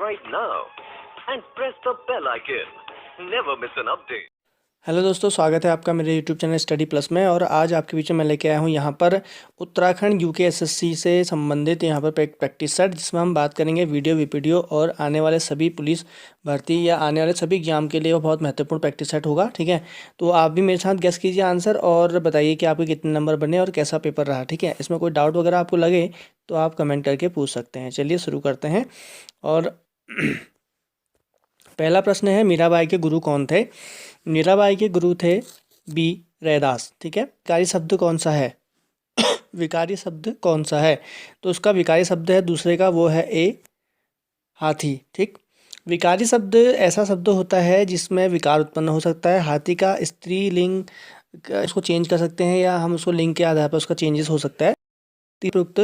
right now and press the bell icon. Never miss an update. Hello दोस्तों, स्वागत है आपका मेरे यूट्यूब चैनल स्टडी प्लस में। और आज आपके बीच में मैं लेके आया हूँ यहाँ पर उत्तराखंड यूकेएसएससी से संबंधित यहाँ पर प्रैक्टिस सेट, जिसमें हम बात करेंगे वीडियो वीपीडीओ और आने वाले सभी पुलिस भर्ती या आने वाले सभी एग्जाम के लिए वो बहुत महत्वपूर्ण प्रैक्टिस सेट होगा। ठीक है, तो आप भी मेरे साथ गेस कीजिए आंसर और बताइए कि आपके कितने नंबर बने और कैसा पेपर रहा। ठीक है, इसमें कोई डाउट वगैरह आपको लगे तो आप कमेंट करके पूछ सकते हैं। चलिए शुरू करते हैं। और पहला प्रश्न है, मीराबाई के गुरु कौन थे? मीराबाई के गुरु थे बी रैदास। ठीक है, विकारी शब्द कौन सा है? विकारी शब्द कौन सा है? तो उसका विकारी शब्द है दूसरे का, वो है ए हाथी। ठीक, विकारी शब्द ऐसा शब्द होता है जिसमें विकार उत्पन्न हो सकता है। हाथी का स्त्रीलिंग इसको चेंज कर सकते हैं या हम उसको लिंग के आधार पर उसका चेंजेस हो सकता है। प्रयुक्त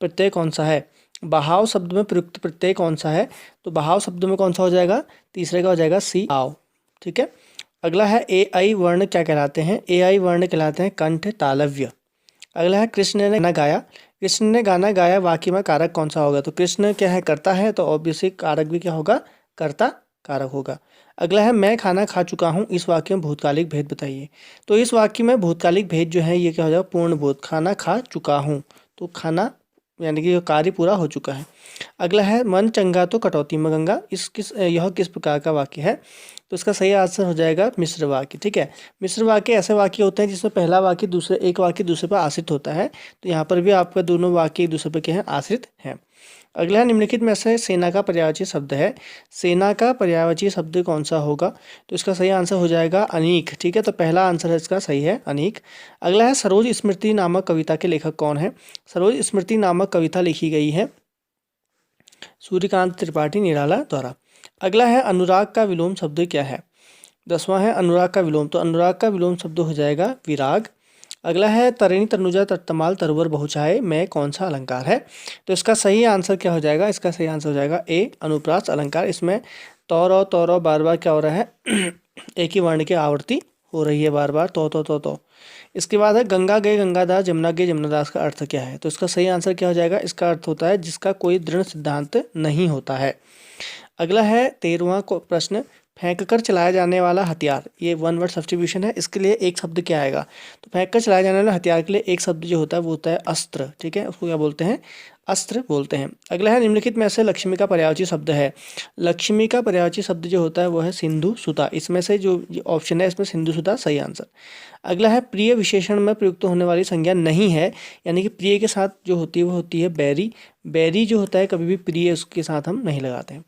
प्रत्यय कौन सा है? बहाव शब्द में प्रयुक्त प्रत्यय कौन सा है? तो बहाव शब्द में कौन सा हो जाएगा? तीसरे का हो जाएगा सी आव। ठीक है, अगला है ए आई वर्ण क्या कहलाते हैं? ए आई वर्ण कहलाते हैं कंठ तालव्य। अगला है कृष्ण ने गाना गाया। कृष्ण ने गाना गाया वाक्य में कारक कौन सा होगा? तो कृष्ण क्या है? करता है, तो ऑब्वियसली कारक भी क्या होगा? कर्ता कारक होगा। अगला है मैं खाना खा चुका हूँ, इस वाक्य में भूतकालिक भेद बताइए। तो इस वाक्य में भूतकालिक भेद जो है ये क्या हो जाएगा? पूर्ण बोध। खाना खा चुका हूँ, तो खाना यानी कि कार्य पूरा हो चुका है। अगला है मन चंगा तो कटौती में गंगा, यह किस प्रकार का वाक्य है? तो इसका सही आंसर हो जाएगा मिश्र वाक्य। ठीक है, मिश्र वाक्य ऐसे वाक्य होते हैं जिसमें पहला वाक्य एक वाक्य दूसरे पर आश्रित होता है। तो यहाँ पर भी आपका दोनों वाक्य एक दूसरे पर क्या है? आश्रित है। अगला है निम्नलिखित में से सेना का पर्यायवाची शब्द है। सेना का पर्यायवाची शब्द कौन सा होगा? तो इसका सही आंसर हो जाएगा अनीक। ठीक है, तो पहला आंसर है इसका सही है, अनीक। अगला है सरोज स्मृति नामक कविता के लेखक कौन है? सरोज स्मृति नामक कविता लिखी गई है सूर्यकांत त्रिपाठी निराला द्वारा। अगला है अनुराग का विलोम शब्द क्या है? 10वां है अनुराग का विलोम, तो अनुराग का विलोम शब्द हो जाएगा विराग। अगला है तरिणी तनुजा तत्तमाल तरुवर बहुचाए में कौन सा अलंकार है? तो इसका सही आंसर क्या हो जाएगा? इसका सही आंसर हो जाएगा ए अनुप्रास अलंकार। इसमें तौर बार बार क्या हो रहा है? एक ही वर्ण की आवृत्ति हो रही है बार बार, तो। इसके बाद है गंगा गए गंगादास जमुना गए जमुनादास का अर्थ क्या है? तो इसका सही आंसर क्या हो जाएगा? इसका अर्थ होता है जिसका कोई दृढ़ सिद्धांत नहीं होता है। अगला है 13वां प्रश्न, फेंक कर चलाया जाने वाला हथियार, ये वन वर्ड सब्स्टिट्यूशन है, इसके लिए एक शब्द क्या आएगा? तो फेंक कर चलाया जाने वाला हथियार के लिए एक शब्द जो होता है वो होता है अस्त्र। ठीक है, उसको क्या बोलते हैं? अस्त्र बोलते हैं। अगला है निम्नलिखित में से लक्ष्मी का पर्यायवाची शब्द है। लक्ष्मी का पर्यायवाची शब्द जो होता है वो है सिंधु सुता। इसमें से जो ऑप्शन है इसमें सिंधु सुता सही आंसर। अगला है प्रिय विशेषण में प्रयुक्त होने वाली संज्ञा नहीं है, यानी कि प्रिय के साथ जो होती है वो होती है बैरी। बैरी जो होता है कभी भी प्रिय उसके साथ हम नहीं लगाते हैं।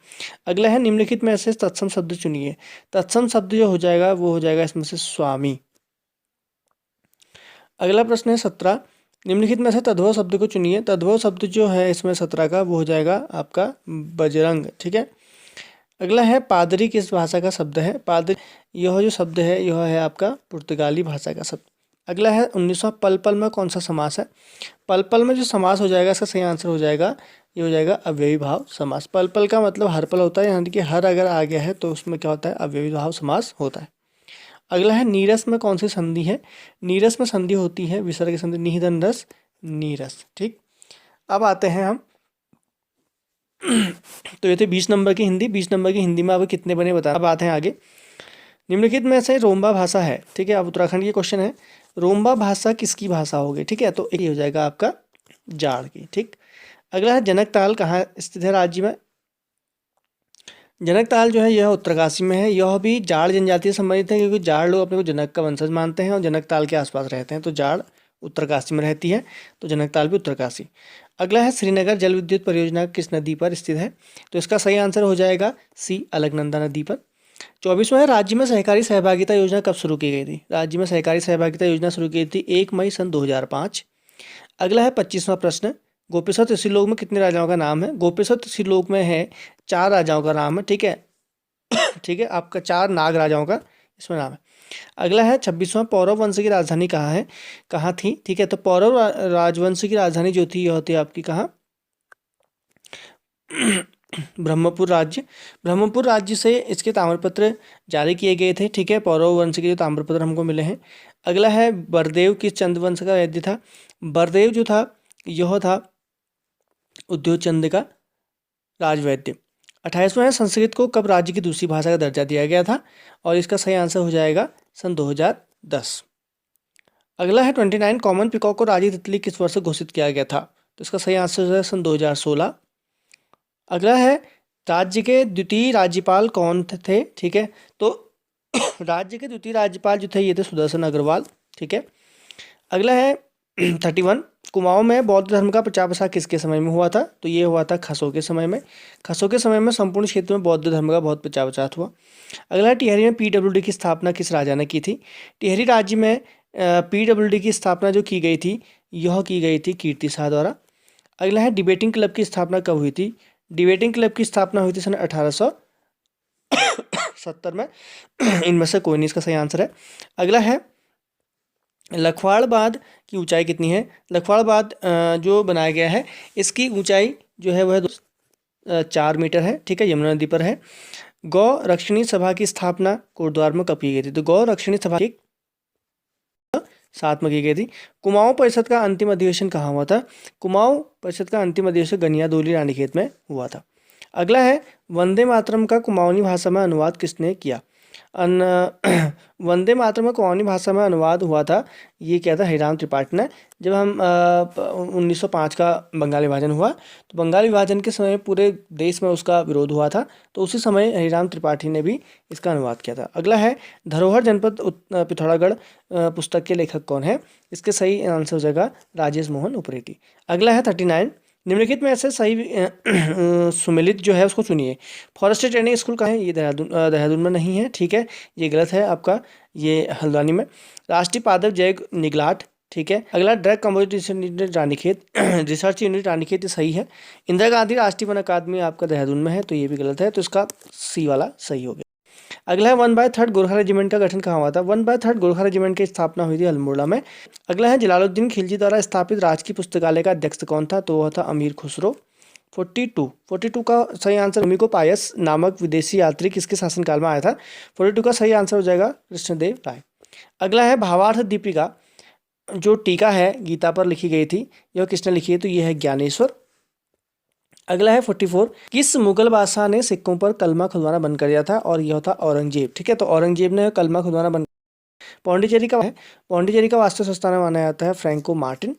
अगला है निम्नलिखित में से तत्सम शब्द चुनिए। तत्सम शब्द जो हो जाएगा वो हो जाएगा इसमें से स्वामी। अगला प्रश्न है 17, निम्नलिखित में से तद्भव शब्द को चुनिए। तद्भव शब्द जो है इसमें 17 का वो हो जाएगा आपका बजरंग। ठीक है, अगला है पादरी किस भाषा का शब्द है? पादरी यह जो शब्द है यह है आपका पुर्तगाली भाषा का शब्द। अगला है 19वां पल पल में कौन सा समास है? पल पल में जो समास हो जाएगा इसका सही आंसर हो जाएगा ये हो जाएगा अव्ययी भाव समास। पल पल का मतलब हर पल होता है, यानी कि हर अगर आ गया है तो उसमें क्या होता है? अव्ययी भाव समास होता है। अगला है नीरस में कौन सी संधि है? नीरस में संधि होती है विसर्ग संधि, निहिधन रस नीरस। ठीक, अब आते हैं हम तो ये थे 20 नंबर की हिंदी। 20 नंबर की हिंदी में अब कितने बने बता। अब आते हैं आगे, निम्नलिखित में से रोम्बा भाषा है। ठीक है, अब उत्तराखंड की क्वेश्चन है, रोम्बा भाषा किसकी भाषा होगी? ठीक है, तो ये हो जाएगा आपका जाड़ की। ठीक, अगला है जनकताल कहाँ स्थित है राज्य में? जनकताल जो है यह उत्तरकाशी में है। यह भी जाड़ जनजाति से संबंधित है, क्योंकि जाड़ लोग अपने को जनक का वंशज मानते हैं और जनकताल के आसपास रहते हैं, तो जाड़ उत्तरकाशी में रहती है, तो जनकताल भी उत्तरकाशी। अगला है श्रीनगर जल विद्युत परियोजना किस नदी पर स्थित है? तो इसका सही आंसर हो जाएगा सी अलकनंदा नदी पर। 24वां है राज्य में सहकारी सहभागिता योजना कब शुरू की गई थी? राज्य में सहकारी सहभागिता योजना शुरू की थी 1 मई सन 2005। अगला है 25वां प्रश्न, गोपेश्वर त्रिलोक में कितने राजाओं का नाम है? गोपेश्वर त्रिलोक में है 4 राजाओं का नाम है। ठीक है ठीक है, आपका 4 नाग राजाओं का इसमें नाम है। अगला है 26वां, पौरव वंश की राजधानी कहाँ है? कहाँ थी? ठीक है, तो पौरव राजवंश की राजधानी जो थी यह होती है आपकी कहाँ? ब्रह्मपुर राज्य। ब्रह्मपुर राज्य से इसके ताम्रपत्र जारी किए गए थे। ठीक है, पौरव वंश के जो ताम्रपत्र हमको मिले हैं। अगला है बरदेव किस चंद वंश का वैद्य था? बरदेव जो था यह था उद्योग चंद का राजवैद्य। 28वां है संस्कृत को कब राज्य की दूसरी भाषा का दर्जा दिया गया था, और इसका सही आंसर हो जाएगा सन 2010। अगला है 29 कॉमन पीकॉक को राज्य तितली किस वर्ष घोषित किया गया था, तो इसका सही आंसर हो जाएगा सन 2016। अगला है राज्य के द्वितीय राज्यपाल कौन थे, ठीक है, तो राज्य के द्वितीय राज्यपाल जो थे ये थे सुदर्शन अग्रवाल, ठीक है। अगला है 31 कुमाऊं में बौद्ध धर्म का प्रचार प्रसार किसके समय में हुआ था, तो ये हुआ था खसो के समय में। खसो के समय में संपूर्ण क्षेत्र में बौद्ध धर्म का बहुत प्रचार प्रसार हुआ। अगला है टिहरी में पीडब्ल्यूडी की स्थापना किस राजा ने की थी। टिहरी राज्य में पीडब्ल्यूडी की स्थापना जो की गई थी यह की गई थी कीर्ति शाह द्वारा। अगला है डिबेटिंग क्लब की स्थापना कब हुई थी। डिबेटिंग क्लब की स्थापना हुई थी सन 1870 में। इनमें से कोई नहीं इसका सही आंसर है। अगला है लखवाड़ बांध की ऊंचाई कितनी है। लखवाड़ बांध जो बनाया गया है इसकी ऊंचाई जो है वह 4 मीटर है, ठीक है, यमुना नदी पर है। गौ रक्षणी सभा की स्थापना कोटद्वार में कब की गई थी, तो गौ रक्षणी सभा की 7 में की गई थी। कुमाऊं परिषद का अंतिम अधिवेशन कहाँ हुआ था। कुमाऊं परिषद का अंतिम अधिवेशन गनियादोली रानीखेत में हुआ था। अगला है वंदे मातरम का कुमाऊनी भाषा में अनुवाद किसने किया। वंदे मातरम का कुमाऊनी भाषा में अनुवाद हुआ था, ये क्या था, हरिराम त्रिपाठी ने। जब हम 1905 का बंगाल विभाजन हुआ तो बंगाल विभाजन के समय पूरे देश में उसका विरोध हुआ था, तो उसी समय हरिराम त्रिपाठी ने भी इसका अनुवाद किया था। अगला है धरोहर जनपद पिथौरागढ़ पुस्तक के लेखक कौन है। इसके सही आंसर हो जाएगा राजेश मोहन उप्रेती। अगला है 39 निम्नलिखित में ऐसे सही सुमेलित जो है उसको चुनिए। फॉरेस्ट ट्रेनिंग स्कूल कहाँ है, ये देहरादून में नहीं है, ठीक है, ये गलत है आपका, ये हल्द्वानी में। राष्ट्रीय पादप जैव निगलाट, ठीक है। अगला drug composition unit Ranikhet, research unit Ranikhet, ये सही है। इंदिरा गांधी राष्ट्रीय वन अकादमी आपका देहरादून में है, तो ये भी गलत है, तो इसका सी वाला सही हो गया। अगला है 1/3 गोरखा रेजिमेंट का गठन कहाँ हुआ था। 1/3 गोरखा रेजिमेंट की स्थापना हुई थी अल्मोड़ा में। अगला है जलालुद्दीन खिलजी द्वारा स्थापित राजकीय पुस्तकालय का अध्यक्ष कौन था, तो वह था अमीर खुसरो। 42 का सही आंसर भूमि को पायस नामक विदेशी यात्री किसके शासनकाल में आया था। 42 का सही आंसर हो जाएगा कृष्णदेव राय। अगला है भावार्थ दीपिका जो टीका है गीता पर लिखी गई थी, यह किसने लिखी है, तो यह है ज्ञानेश्वर। अगला है 44 किस मुगल बादशाह ने सिक्कों पर कलमा खुदवाना बंद कर दिया था, और यह था औरंगजेब, ठीक है, तो औरंगजेब ने कलमा खुदवाना बंद। पौंडीचेरी का है, पौंडीचेरी का वास्तु संस्थान माना जाता है फ्रैंको मार्टिन।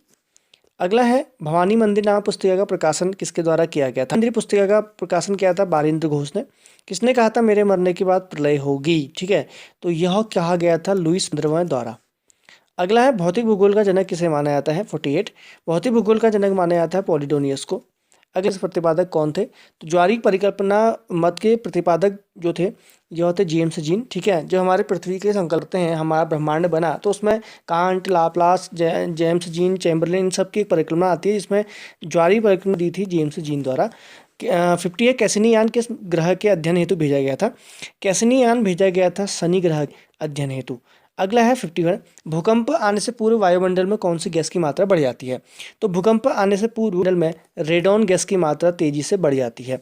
अगला है भवानी मंदिर नामक पुस्तिका का प्रकाशन किसके द्वारा किया गया था। मंदिर पुस्तिका का प्रकाशन किया था बारिंद्र घोष ने। किसने कहा था मेरे मरने के बाद प्रलय होगी, ठीक है, तो यह कहा गया था लुईस पंद्रहवें द्वारा। अगला है भौतिक भूगोल का जनक किसे माना जाता है। 48 भौतिक भूगोल का जनक माना जाता है पॉलिडोनियस को। अगले प्रतिपादक कौन थे, तो ज्वारीय परिकल्पना मत के प्रतिपादक जो थे यह थे जेम्स जीन, ठीक है। जो हमारे पृथ्वी के संकल्पते हैं, हमारा ब्रह्मांड बना, तो उसमें Kant, Laplace, James Jeans, Chamberlain, इन सब की एक परिकल्पना आती है जिसमें ज्वारीय परिकल्पना दी थी जेम्स जीन द्वारा। 50 कैसिनी यान किस ग्रह के अध्ययन हेतु भेजा गया था। कैसिनी यान भेजा गया था शनि ग्रह अध्ययन हेतु। अगला है 51 भूकंप आने से पूर्व वायुमंडल में कौन सी गैस की मात्रा बढ़ जाती है, तो भूकंप आने से पूर्व वायुमंडल में रेडॉन गैस की मात्रा तेजी से बढ़ जाती है।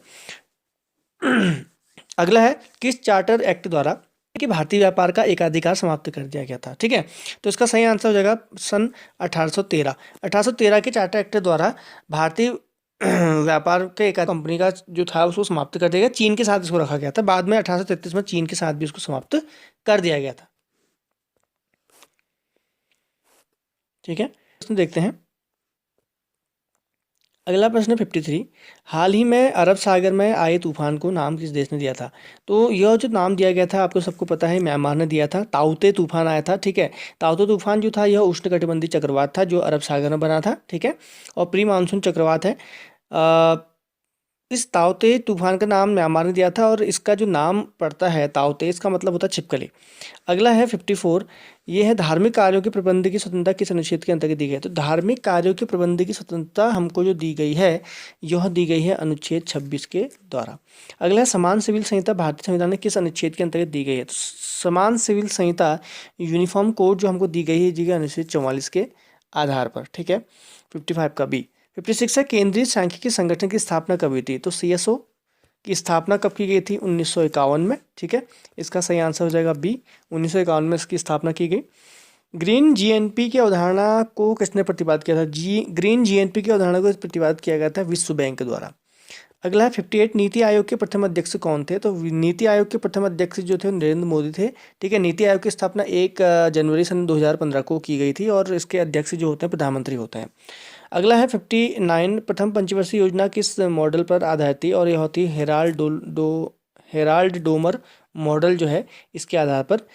अगला है किस चार्टर एक्ट द्वारा कि भारतीय व्यापार का एकाधिकार समाप्त कर दिया गया था, ठीक है, तो इसका सही आंसर हो जाएगा सन 1813 के चार्टर एक्ट द्वारा भारतीय व्यापार के एक कंपनी का जो था उसको समाप्त कर दिया गया। चीन के साथ इसको रखा गया था, बाद में 1833 में चीन के साथ भी उसको समाप्त कर दिया गया था, ठीक है। प्रश्न देखते हैं। अगला प्रश्न है 53 हाल ही में अरब सागर में आए तूफान को नाम किस देश ने दिया था, तो यह जो नाम दिया गया था आपको सबको पता है म्यांमार ने दिया था। ताउते तूफान आया था, ठीक है। ताउते तूफान जो था यह उष्णकटिबंधीय चक्रवात था जो अरब सागर में बना था, ठीक है, और प्री मानसून चक्रवात है। इस ताउते तूफान का नाम म्यांमार ने दिया था और इसका जो नाम पड़ता है ताउते, इसका मतलब होता है छिपकली। अगला है 54 ये है धार्मिक कार्यों के प्रबंध की स्वतंत्रता किस अनुच्छेद के अंतर्गत दी गई है, तो धार्मिक कार्यों के प्रबंध की स्वतंत्रता हमको जो दी गई है यह दी गई है अनुच्छेद 26 के द्वारा। अगला है समान सिविल संहिता भारतीय संविधान में किस अनुच्छेद के अंतर्गत दी गई है, तो समान सिविल संहिता यूनिफॉर्म कोड जो हमको दी गई है जी अनुच्छेद 44 के आधार पर, ठीक है। 55 का बी। 56 है केंद्रीय सांख्यिकी संगठन की स्थापना कब हुई थी, तो CSO की स्थापना कब की गई थी 1951 में, ठीक है, इसका सही आंसर हो जाएगा बी। 1951 में इसकी स्थापना की गई। ग्रीन GNP की अवधारणा को किसने प्रतिपादित किया था, ग्रीन GNP की अवधारणा को प्रतिपादित किया गया था विश्व बैंक द्वारा। अगला है 58 नीति आयोग के प्रथम अध्यक्ष कौन थे? तो नीति आयोग के प्रथम अध्यक्ष जो थे नरेंद्र मोदी थे। ठीक है, नीति आयोग की स्थापना 1 जनवरी सन 2015 को की गई थी और इसके अध्यक्ष जो होते हैं प्रधानमंत्री होते हैं। अगला है 59 प्रथम पंचवर्षीय योजना किस मॉडल पर आधारित थी? और यह होती है हेराल्ड डोमर मॉडल जो है इसके आधार पर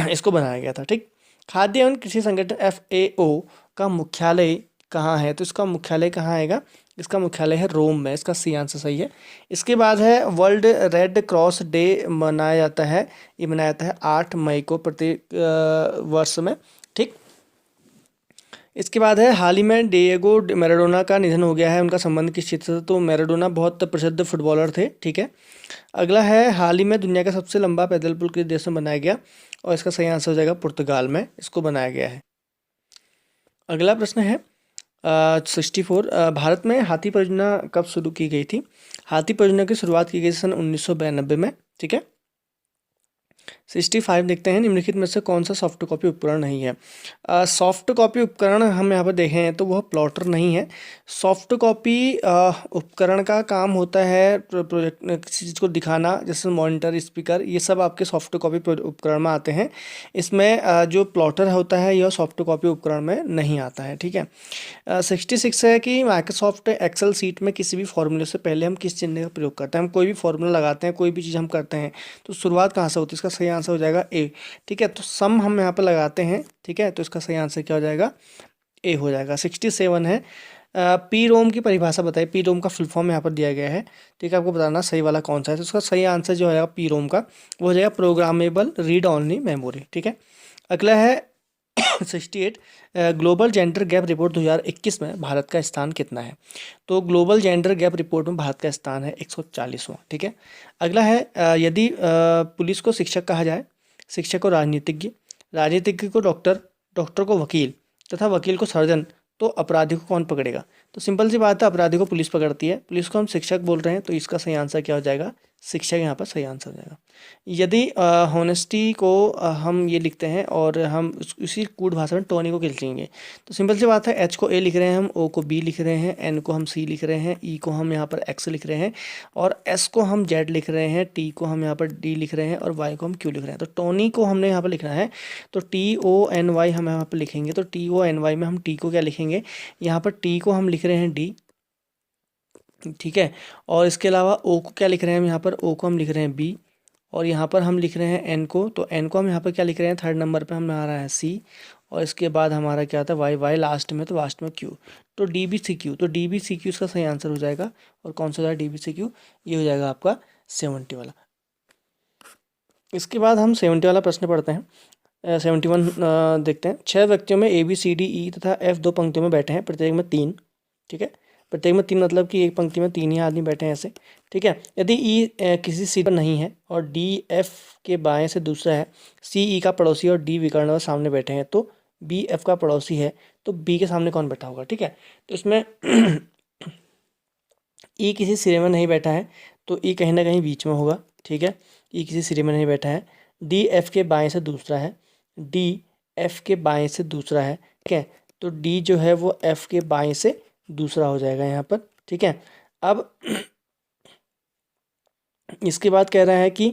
इसको बनाया गया था। ठीक, खाद्य एवं कृषि संगठन FAO का मुख्यालय कहाँ है? तो इसका मुख्यालय कहाँ आएगा? इसका मुख्यालय है रोम में। इसका सी आंसर सही है। इसके बाद है वर्ल्ड रेड क्रॉस डे मनाया जाता है। ये मनाया जाता है 8 मई को प्रत्येक वर्ष में। ठीक, इसके बाद है हाल ही में डिएगो मैराडोना का निधन हो गया है। उनका संबंध किस क्षेत्र से? तो मैराडोना बहुत प्रसिद्ध फुटबॉलर थे। ठीक है, अगला है हाल ही में दुनिया का सबसे लंबा पैदल पुल किस देश में बनाया गया? और इसका सही आंसर हो जाएगा पुर्तगाल में इसको बनाया गया है। अगला प्रश्न है 64 भारत में हाथी परियोजना कब शुरू की गई थी? हाथी परियोजना की शुरुआत की गई सन 1992 में। ठीक है, 65 देखते हैं निम्नलिखित में से कौन सा सॉफ्ट कॉपी उपकरण नहीं है? सॉफ्ट कॉपी उपकरण हम यहाँ पर देखें तो वह प्लॉटर नहीं है। सॉफ्ट कॉपी उपकरण का काम होता है प्रोजेक्ट किसी चीज़ को दिखाना, जैसे मॉनिटर, स्पीकर, ये सब आपके सॉफ्ट कॉपी उपकरण में आते हैं। इसमें जो प्लॉटर होता है यह सॉफ्ट कॉपी उपकरण में नहीं आता है। ठीक है, 66 है कि माइक्रोसॉफ्ट एक्सेल सीट में किसी भी फॉर्मूले से पहले हम किस चिन्ह का प्रयोग करते हैं? हम कोई भी फॉर्मूला लगाते हैं, कोई भी चीज़ हम करते हैं तो शुरुआत कहाँ से होती है? इसका सही आंसर हो जाएगा ए। ठीक है, तो सम हम यहाँ पर लगाते हैं। ठीक है, तो इसका सही आंसर क्या हो जाएगा? ए हो जाएगा। 67 है पी रोम की परिभाषा बताइए। पी रोम का फुल फॉर्म यहाँ पर दिया गया है। ठीक है, आपको बताना सही वाला कौन सा है। तो उसका सही आंसर जो है पी रोम का वो हो जाएगा प्रोग्रामेबल रीड ओनली मेमोरी। ठीक है, अगला है 68 ग्लोबल जेंडर गैप रिपोर्ट 2021 में भारत का स्थान कितना है? तो ग्लोबल जेंडर गैप रिपोर्ट में भारत का स्थान है 140वां। ठीक है, अगला है यदि पुलिस को शिक्षक कहा जाए, शिक्षक को राजनीतिज्ञ, राजनीतिज्ञ को डॉक्टर, डॉक्टर को वकील तथा वकील को सर्जन, तो अपराधी को कौन पकड़ेगा? तो सिंपल सी बात है, अपराधी को पुलिस पकड़ती है। पुलिस को हम शिक्षक बोल रहे हैं तो इसका सही आंसर क्या हो जाएगा? शिक्षक यहाँ पर सही आंसर हो जाएगा। यदि हॉनेस्टी को हम ये लिखते हैं और हम उसी कूट भाषा में टोनी को खींचेंगे तो सिंपल सी बात है, एच को ए लिख रहे हैं हम, ओ को बी लिख रहे हैं, एन को हम सी लिख रहे हैं, ई को हम यहाँ पर एक्स लिख रहे हैं और एस को हम जेड लिख रहे हैं, टी को हम यहाँ पर डी लिख रहे हैं और वाई को हम क्यू लिख रहे हैं। तो टोनी को हमने यहाँ पर लिखना है तो TONY हम यहाँ पर लिखेंगे। तो TONY में हम टी को क्या लिखेंगे? यहाँ पर टी को हम लिख रहे हैं डी। ठीक है, और इसके अलावा ओ को क्या लिख रहे हैं हम? यहाँ पर ओ को हम लिख रहे हैं बी और यहाँ पर हम लिख रहे हैं एन को, तो एन को हम यहाँ पर क्या लिख रहे हैं? थर्ड नंबर पे हमारा है सी और इसके बाद हमारा क्या था? वाई, वाई लास्ट में, तो लास्ट में क्यू, तो DBCQ। तो DBCQ इसका सही आंसर हो जाएगा। और कौन सा हो जाएगा DBCQ? ये हो जाएगा आपका 70 वाला। इसके बाद हम 70 वाला प्रश्न पढ़ते हैं। 71 देखते हैं। 6 व्यक्तियों में ABCDE तथा F 2 पंक्तियों में बैठे हैं, प्रत्येक में 3। ठीक है, प्रत्येक में 3 मतलब कि एक पंक्ति में 3 ही आदमी बैठे हैं ऐसे। ठीक है, यदि ई किसी सीट पर नहीं है और डी एफ के बाएं से दूसरा है, सी ई का पड़ोसी और डी विकर्ण सामने बैठे हैं, तो बी एफ का पड़ोसी है तो बी के सामने कौन बैठा होगा? ठीक है, तो इसमें ई किसी सिरे में नहीं बैठा है तो ई कहीं ना कहीं बीच में होगा। ठीक है, ई किसी सिरे में नहीं बैठा है, डी एफ के बाएं से दूसरा है, डी एफ के बाएं से दूसरा है। ठीक है, तो डी जो है वो एफ के बाएं से दूसरा हो जाएगा यहाँ पर। ठीक है, अब इसके बाद कह रहा है कि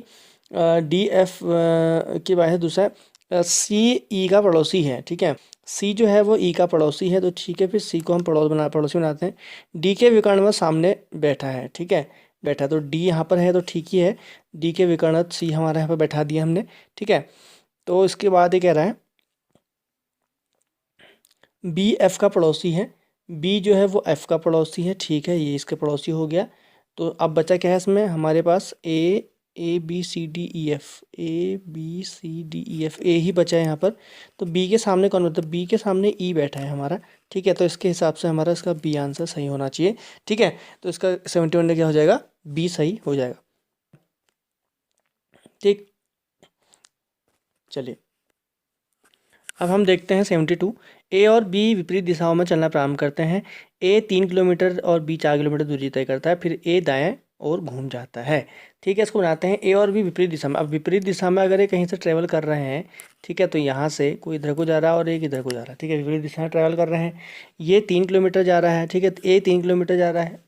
डी एफ के बाएं से दूसरा है, सी ई का पड़ोसी है। ठीक है, सी जो है वो ई का पड़ोसी है तो ठीक है, फिर सी को हम पड़ोसी बनाते हैं। डी के विकर्ण में सामने बैठा है। ठीक है, बैठा, तो डी यहाँ पर है तो ठीक ही है, डी के विकर्ण सी हमारे यहाँ पर बैठा दिया हमने। ठीक है, तो इसके बाद ये कह रहा है बी एफ का पड़ोसी है, बी जो है वो एफ का पड़ोसी है। ठीक है, ये इसके पड़ोसी हो गया। तो अब बचा क्या है इसमें हमारे पास? ABCDEF, ABCDEF, ए ही बचा है यहाँ पर। तो बी के सामने कौन बैठा? बी के सामने ई बैठा है हमारा। ठीक है, तो इसके हिसाब से हमारा इसका बी आंसर सही होना चाहिए। ठीक है, तो इसका 71 में क्या हो जाएगा? बी सही हो जाएगा। ठीक, चलिए अब हम देखते हैं 72। ए और बी विपरीत दिशाओं में चलना प्रारंभ करते हैं। ए 3 किलोमीटर और बी 4 किलोमीटर दूरी तय करता है, फिर ए दाएं और घूम जाता है। ठीक है, इसको बनाते हैं ए और बी विपरीत दिशा में। अब विपरीत दिशा में अगर ये कहीं से ट्रेवल कर रहे हैं, ठीक है, तो यहाँ से कोई इधर को जा रहा है और एक इधर को जा रहा है। ठीक है, विपरीत दिशा में ट्रेवल कर रहे हैं। ये 3 किलोमीटर जा रहा है। ठीक है, ए 3 किलोमीटर जा रहा है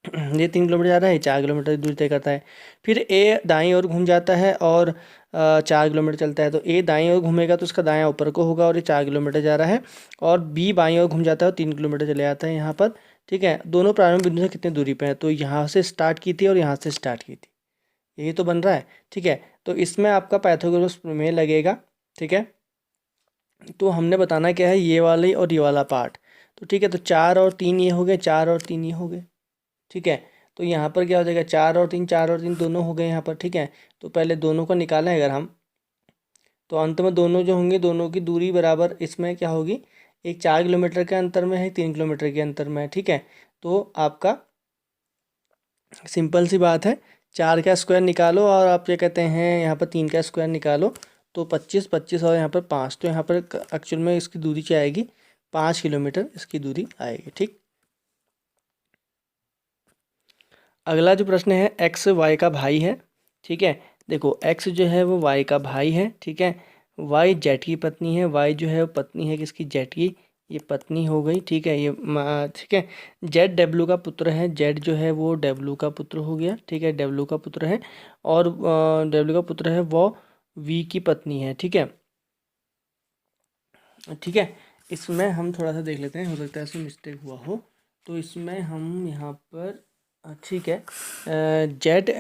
ये 3 किलोमीटर जा रहा है, 4 किलोमीटर दूरी तय करता है। फिर ए दाईं ओर घूम जाता है और 4 किलोमीटर चलता है, तो ए दाईं ओर घूमेगा तो उसका दायां ऊपर को होगा और ये 4 किलोमीटर जा रहा है। और बी बाईं ओर घूम जाता है और 3 किलोमीटर चले जाता है यहाँ पर, ठीक है। दोनों प्रारंभिक बिंदु से कितनी दूरी पे है, तो यहाँ से स्टार्ट की थी और यहाँ से स्टार्ट की थी, यही तो बन रहा है, ठीक है। तो इसमें आपका पाइथागोरस प्रमेय लगेगा, ठीक है। तो हमने बताना क्या है, ये वाली और ये वाला पार्ट, तो ठीक है। तो 4 और 3 ये हो गए, 4 और 3 ये हो गए, ठीक है। तो यहाँ पर क्या हो जाएगा, 4 और 3, 4 और 3 दोनों हो गए यहाँ पर, ठीक है। तो पहले दोनों को निकालें अगर हम, तो अंत में दोनों जो होंगे दोनों की दूरी बराबर इसमें क्या होगी, एक 4 किलोमीटर के अंतर में है, 3 किलोमीटर के अंतर में है, ठीक है। तो आपका सिंपल सी बात है, 4 का स्क्वायर निकालो और आप क्या कहते हैं यहाँ पर 3 का स्क्वायर निकालो, तो 25, 25 और यहाँ पर 5, तो यहाँ पर एक्चुअल में इसकी दूरी क्या आएगी, 5 किलोमीटर इसकी दूरी आएगी, ठीक। अगला जो प्रश्न है, एक्स वाई का भाई है, ठीक है। देखो एक्स जो है वो वाई का भाई है, ठीक है। वाई जेड की पत्नी है, वाई जो है वो पत्नी है किसकी, जेड की, ये पत्नी हो गई, ठीक है। ये ठीक है। जेड डब्लू का पुत्र है, जेड जो है वो डब्लू का पुत्र हो गया, ठीक है, डब्लू का पुत्र है। और डब्लू का पुत्र है वो वी की पत्नी है, ठीक है, ठीक है। इसमें हम थोड़ा सा देख लेते हैं, हो सकता है इसमें मिस्टेक हुआ हो, तो इसमें हम यहाँ पर ठीक है, जेड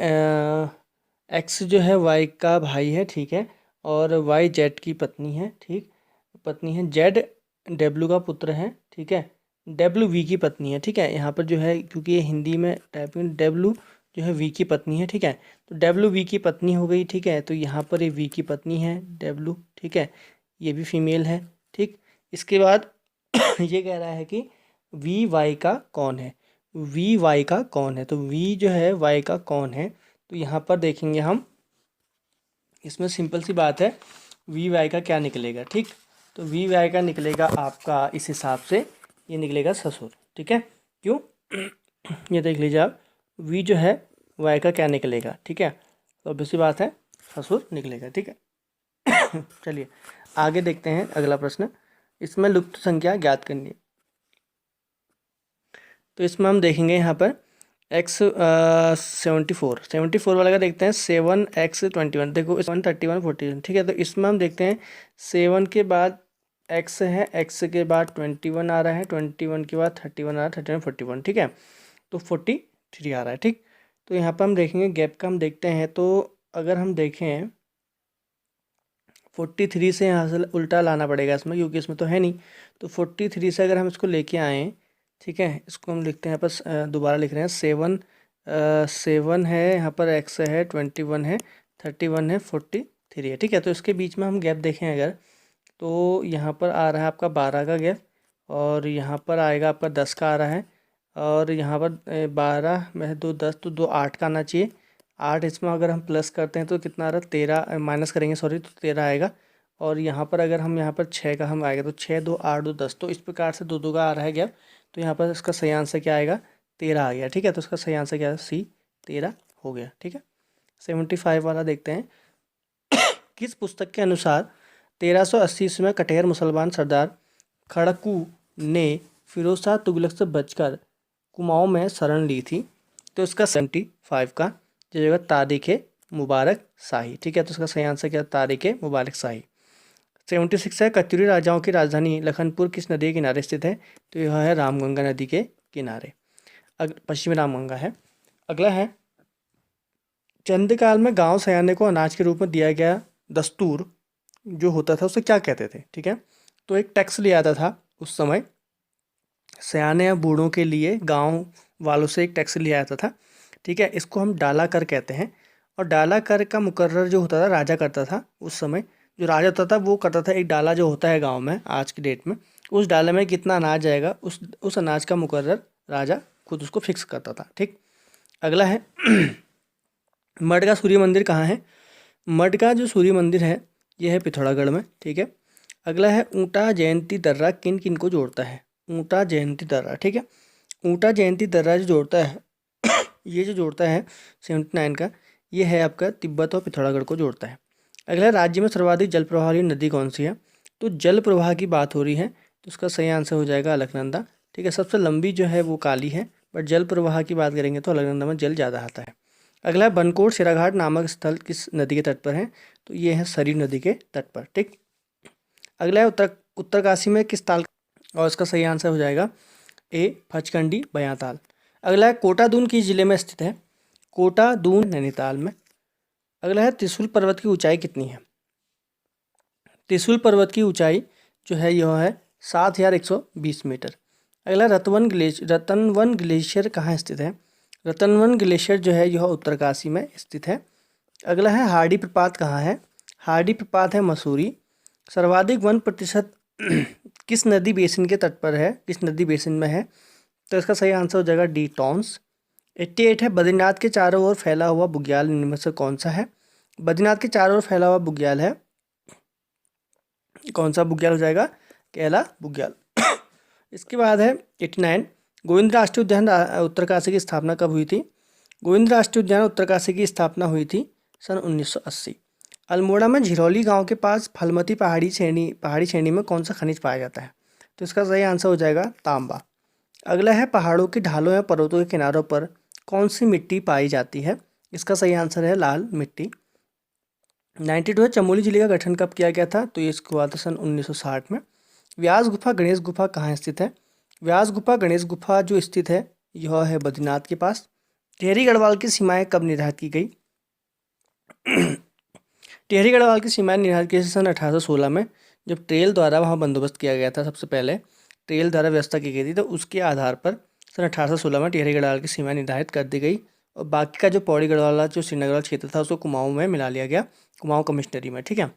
एक्स जो है वाई का भाई है, ठीक है। और वाई जेड की पत्नी है, ठीक, पत्नी है। जेड डब्लू का पुत्र है, ठीक है। डब्लू वी की पत्नी है, ठीक है। यहाँ पर जो है क्योंकि ये हिंदी में टाइपिंग, डब्लू जो है वी की पत्नी है, ठीक है। तो डब्लू वी की पत्नी हो गई, ठीक है। तो यहाँ पर ये वी की पत्नी है डब्लू, ठीक है, ये भी फीमेल है, ठीक। इसके बाद ये कह रहा है कि वी वाई का कौन है, वी वाई का कौन है, तो वी जो है वाई का कौन है, तो यहाँ पर देखेंगे हम, इसमें सिंपल सी बात है, वी वाई का क्या निकलेगा, ठीक। तो वी वाई का निकलेगा आपका इस हिसाब से, ये निकलेगा ससुर, ठीक है। क्यों ये देख लीजिए आप, वी जो है वाई का क्या निकलेगा, ठीक है, तो ऑब्वियस बात है ससुर निकलेगा, ठीक है। चलिए आगे देखते हैं अगला प्रश्न। इसमें लुप्त संख्या ज्ञात करनी है, तो इसमें हम देखेंगे यहाँ पर एक्स 74 वाला का देखते हैं, 7x21, देखो 131 41, ठीक है। तो इसमें हम देखते हैं 7 के बाद x है, x के बाद 21 आ रहा है, 21 के बाद 31 आ रहा है, 31 41, ठीक है। तो 43 आ रहा है, ठीक। तो यहाँ पर हम देखेंगे गैप का हम देखते हैं, तो अगर हम देखें 43 से यहाँ से उल्टा लाना पड़ेगा इसमें, क्योंकि इसमें तो है नहीं। तो 43 से अगर हम इसको लेके आएँ, ठीक है, इसको हम लिखते हैं यहाँ पर, दोबारा लिख रहे हैं, 7 है, यहाँ पर x है, 21 है, 31 है, 43 है, ठीक है। तो इसके बीच में हम गैप देखें अगर, तो यहाँ पर आ रहा है आपका 12 का गैप, और यहाँ पर आएगा आपका 10 का आ रहा है, और यहाँ पर 12 में 2 10, तो 2 8 का आना चाहिए। 8 इसमें अगर हम प्लस करते हैं तो कितना आ रहा है, 13 माइनस करेंगे सॉरी, तो 13 आएगा। और यहाँ पर अगर हम यहाँ पर 6 का हम आएगा, तो 6 2 8 2 10, तो इस प्रकार से 2 2 का आ रहा है गैप। तो यहाँ पर इसका सही आंसर क्या आएगा, 13 आ गया, ठीक है। तो इसका सही आंसर क्या है, सी 13 हो गया, ठीक है। 75 वाला देखते हैं। किस पुस्तक के अनुसार 1380 ईस्वी में कटेर मुसलमान सरदार खड़कू ने फिरोज शाह तुगलक से बचकर कुमाऊं में शरण ली थी, तो इसका 75 का जो जगह तारीख मुबारक शाही, ठीक है। तो इसका सही आंसर क्या, तारीख मुबारक शाही। 76 है, कत्यूरी राजाओं की राजधानी लखनपुर किस नदी के किनारे स्थित है, तो यह है रामगंगा नदी के किनारे, पश्चिमी रामगंगा है। अगला है, चंद काल में गांव सयाने को अनाज के रूप में दिया गया दस्तूर जो होता था उसे क्या कहते थे, ठीक है। तो एक टैक्स लिया जाता था उस समय, सयाने या बूढ़ों के लिए गांव वालों से एक टैक्स लिया जाता था, ठीक है। इसको हम डाला कर कहते हैं, और डाला कर का मुकर्रर जो होता था राजा करता था उस समय, जो राजा होता था वो करता था, एक डाला जो होता है गांव में आज की डेट में, उस डाले में कितना अनाज जाएगा, उस अनाज का मुकर्रर राजा खुद उसको फिक्स करता था, ठीक। अगला है, मठ का सूर्य मंदिर कहाँ है, मठ का जो सूर्य मंदिर है यह है पिथौरागढ़ में, ठीक है। अगला है, ऊंटा जयंती दर्रा किन किन को जोड़ता है, ऊंटा जयंती दर्रा, ठीक है। ऊंटा जयंती दर्रा जो जोड़ता है ये जो जोड़ता है 79 का, ये है आपका तिब्बत और पिथौरागढ़ को जोड़ता है। अगला, राज्य में सर्वाधिक जल प्रवाह वाली नदी कौन सी है, तो जल प्रवाह की बात हो रही है, तो उसका सही आंसर हो जाएगा अलकनंदा, ठीक है। सबसे लंबी जो है वो काली है, बट जल प्रवाह की बात करेंगे तो अलकनंदा में जल ज़्यादा आता है। अगला है बनकोट सिराघाट नामक स्थल किस नदी के तट पर है? तो ये है सरयू नदी के तट पर। ठीक। अगला है उत्तरकाशी में किस ताल, और इसका सही आंसर हो जाएगा ए फचकंडी बयाताल। अगला है कोटा दून किस जिले में स्थित है? कोटा दून नैनीताल में। अगला है त्रिशूल पर्वत की ऊंचाई कितनी है? त्रिशूल पर्वत की ऊंचाई जो है यह है 7120 मीटर। अगला रतनवन ग्लेशियर कहाँ स्थित है? रतनवन ग्लेशियर जो है यह उत्तरकाशी में स्थित है। अगला है हार्डी प्रपात कहाँ है? हार्डी प्रपात है मसूरी। सर्वाधिक वन प्रतिशत किस नदी बेसिन के तट पर है? किस नदी बेसिन में है? तो इसका सही आंसर हो जाएगा डी टॉन्स। 88 है बद्रीनाथ के चारों ओर फैला हुआ बुग्याल इनमें से कौन सा है? बद्रीनाथ के चारों ओर फैला हुआ बुग्याल है, कौन सा बुग्याल हो जाएगा? कैला बुग्याल। इसके बाद है 89 गोविंद राष्ट्रीय उद्यान उत्तरकाशी की स्थापना कब हुई थी? गोविंद राष्ट्रीय उद्यान उत्तरकाशी की स्थापना हुई थी सन 1980। अल्मोड़ा में झिरौली गांव के पास फलमती पहाड़ी श्रेणी में कौन सा खनिज पाया जाता है? तो इसका सही आंसर हो जाएगा तांबा। अगला है पहाड़ों की ढालों या पर्वतों के किनारों पर कौन सी मिट्टी पाई जाती है? इसका सही आंसर है लाल मिट्टी। 92 है चमोली जिले का गठन कब किया गया था? तो ये इसको हुआ था सन 1960 में। व्यास गुफा गणेश गुफा कहाँ स्थित है? व्यास गुफा गणेश गुफा जो स्थित है यह है बद्रीनाथ के पास। टिहरी गढ़वाल की सीमाएं कब निर्धारित की गई? टिहरी गढ़वाल की सीमाएं निर्धारित की सन 1816 में, जब ट्रेल द्वारा वहाँ बंदोबस्त किया गया था। सबसे पहले ट्रेल द्वारा व्यवस्था की गई थी, तो उसके आधार पर सन 1816 में टिहरी गढ़वाल की सीमाएं निर्धारित कर दी गई और बाकी का जो पौड़ी गढ़वाल जो श्रीनगर क्षेत्र था उसको कुमाऊं में मिला लिया गया, कुमाऊं कमिश्नरी में। ठीक है।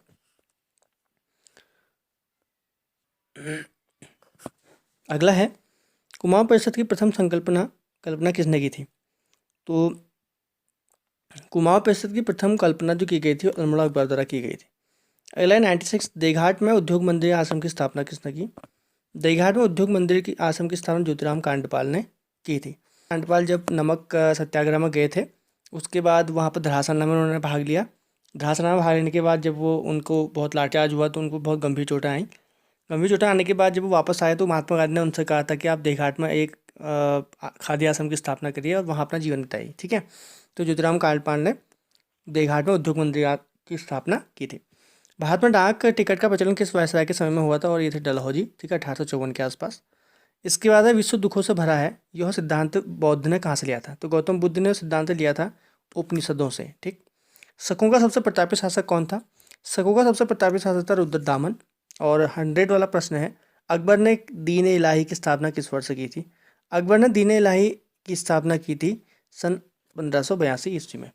अगला है कुमाऊं परिषद की प्रथम कल्पना किसने की थी? तो कुमाऊं परिषद की प्रथम कल्पना जो की गई थी अल्मोड़ा अकबर द्वारा की गई थी। अगला है 96 देघाट में उद्योग मंदिर आश्रम की स्थापना किसने की? देघाट में उद्योग मंदिर की आश्रम की स्थापना ज्योतिराम कांडपाल ने की थी। कांडपाल जब नमक सत्याग्रह में गए थे उसके बाद वहाँ पर धरासना में उन्होंने भाग लिया। धरासना में भाग लेने के बाद जब वो उनको बहुत लाठीचार्ज हुआ तो उनको बहुत गंभीर चोटें आई। गंभीर चोटें आने के बाद जब वो वापस आए तो महात्मा गांधी ने उनसे कहा था कि आप देघाट में एक खादी आश्रम की स्थापना करिए और वहाँ अपना जीवन बिताइए। ठीक है। तो ज्योतिराम कांडपाल ने देघाट में उद्योग मंदिर की स्थापना की थी। भारत में डाक टिकट का प्रचलन किस वायसराय के समय में हुआ था? और ये थे डलहौजी। ठीक है, 1854 के आसपास। इसके बाद है विश्व दुखों से भरा है यह सिद्धांत बौद्ध ने कहाँ से लिया था? तो गौतम बुद्ध ने सिद्धांत लिया था उपनिषदों से। ठीक। शकों का सबसे प्रतापी शासक कौन था? शकों का सबसे प्रतापी शासक था रुद्रदामन। और 100 वाला प्रश्न है, अकबर ने दीन इलाही की स्थापना किस वर्ष की थी? अकबर ने दीन इलाही की स्थापना की थी सन 1582 ईस्वी में।